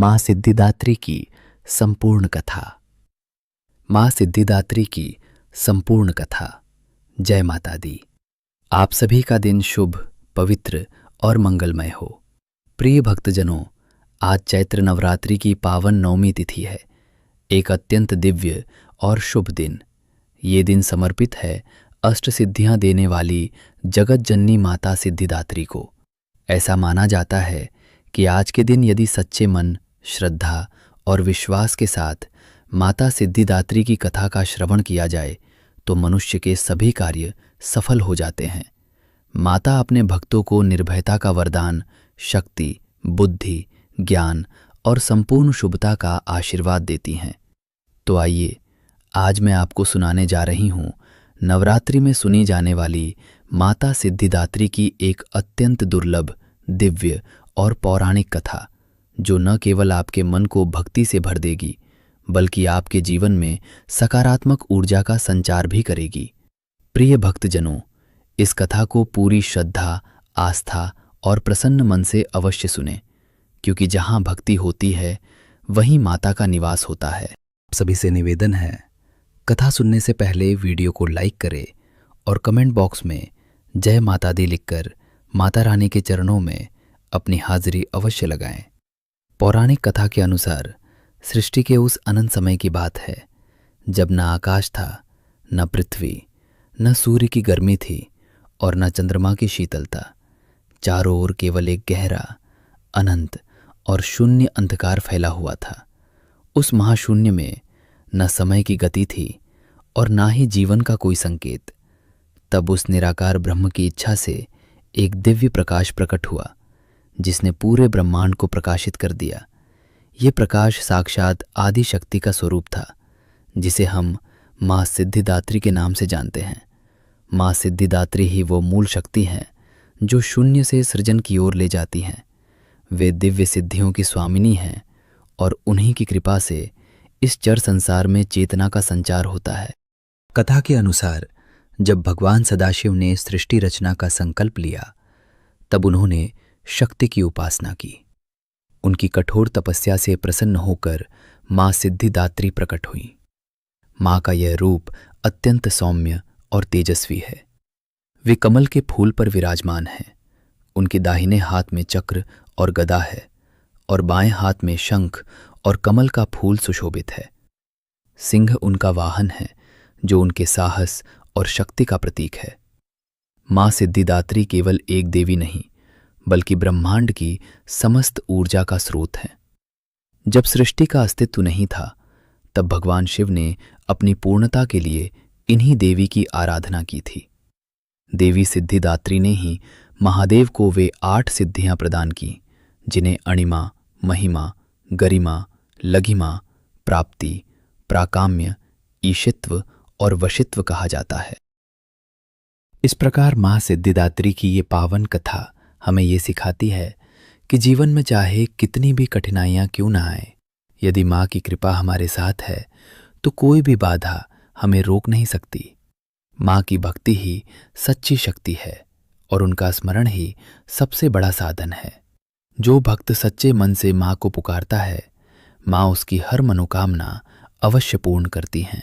मां सिद्धिदात्री की संपूर्ण कथा। मां सिद्धिदात्री की संपूर्ण कथा। जय माता दी। आप सभी का दिन शुभ, पवित्र और मंगलमय हो। प्रिय भक्तजनों, आज चैत्र नवरात्रि की पावन नवमी तिथि है। एक अत्यंत दिव्य और शुभ दिन। ये दिन समर्पित है अष्ट सिद्धियां देने वाली जगत जननी माता सिद्धिदात्री को। ऐसा माना जाता है कि आज के दिन यदि सच्चे मन, श्रद्धा और विश्वास के साथ माता सिद्धिदात्री की कथा का श्रवण किया जाए तो मनुष्य के सभी कार्य सफल हो जाते हैं। माता अपने भक्तों को निर्भयता का वरदान, शक्ति, बुद्धि, ज्ञान और संपूर्ण शुभता का आशीर्वाद देती हैं। तो आइए, आज मैं आपको सुनाने जा रही हूँ नवरात्रि में सुनी जाने वाली माता सिद्धिदात्री की एक अत्यंत दुर्लभ, दिव्य और पौराणिक कथा, जो न केवल आपके मन को भक्ति से भर देगी बल्कि आपके जीवन में सकारात्मक ऊर्जा का संचार भी करेगी। प्रिय भक्तजनों, इस कथा को पूरी श्रद्धा, आस्था और प्रसन्न मन से अवश्य सुनें, क्योंकि जहाँ भक्ति होती है वहीं माता का निवास होता है। आप सभी से निवेदन है, कथा सुनने से पहले वीडियो को लाइक करें और कमेंट बॉक्स में जय माता दी लिखकर माता रानी के चरणों में अपनी हाजिरी अवश्य लगाएं। पौराणिक कथा के अनुसार सृष्टि के उस अनंत समय की बात है जब न आकाश था, न पृथ्वी, न सूर्य की गर्मी थी और न चंद्रमा की शीतलता। चारों ओर केवल एक गहरा, अनंत और शून्य अंधकार फैला हुआ था। उस महाशून्य में न समय की गति थी और ना ही जीवन का कोई संकेत। तब उस निराकार ब्रह्म की इच्छा से एक दिव्य प्रकाश प्रकट हुआ, जिसने पूरे ब्रह्मांड को प्रकाशित कर दिया। ये प्रकाश साक्षात आदि शक्ति का स्वरूप था, जिसे हम मां सिद्धिदात्री के नाम से जानते हैं। मां सिद्धिदात्री ही वो मूल शक्ति हैं जो शून्य से सृजन की ओर ले जाती हैं। वे दिव्य सिद्धियों की स्वामिनी हैं और उन्हीं की कृपा से इस चर संसार में चेतना का संचार होता है। कथा के अनुसार जब भगवान सदाशिव ने सृष्टि रचना का संकल्प लिया, तब उन्होंने शक्ति की उपासना की। उनकी कठोर तपस्या से प्रसन्न होकर मां सिद्धिदात्री प्रकट हुई। मां का यह रूप अत्यंत सौम्य और तेजस्वी है। वे कमल के फूल पर विराजमान हैं। उनके दाहिने हाथ में चक्र और गदा है और बाएं हाथ में शंख और कमल का फूल सुशोभित है। सिंह उनका वाहन है, जो उनके साहस और शक्ति का प्रतीक है। मां सिद्धिदात्री केवल एक देवी नहीं, बल्कि ब्रह्मांड की समस्त ऊर्जा का स्रोत है। जब सृष्टि का अस्तित्व नहीं था, तब भगवान शिव ने अपनी पूर्णता के लिए इन्हीं देवी की आराधना की थी। देवी सिद्धिदात्री ने ही महादेव को वे 8 सिद्धियां प्रदान की, जिन्हें अणिमा, महिमा, गरिमा, लघिमा, प्राप्ति, प्राकाम्य, ईशित्व और वशित्व कहा जाता है। इस प्रकार मां सिद्धिदात्री की ये पावन कथा हमें ये सिखाती है कि जीवन में चाहे कितनी भी कठिनाइयां क्यों ना आए, यदि मां की कृपा हमारे साथ है तो कोई भी बाधा हमें रोक नहीं सकती। मां की भक्ति ही सच्ची शक्ति है और उनका स्मरण ही सबसे बड़ा साधन है। जो भक्त सच्चे मन से मां को पुकारता है, मां उसकी हर मनोकामना अवश्य पूर्ण करती हैं।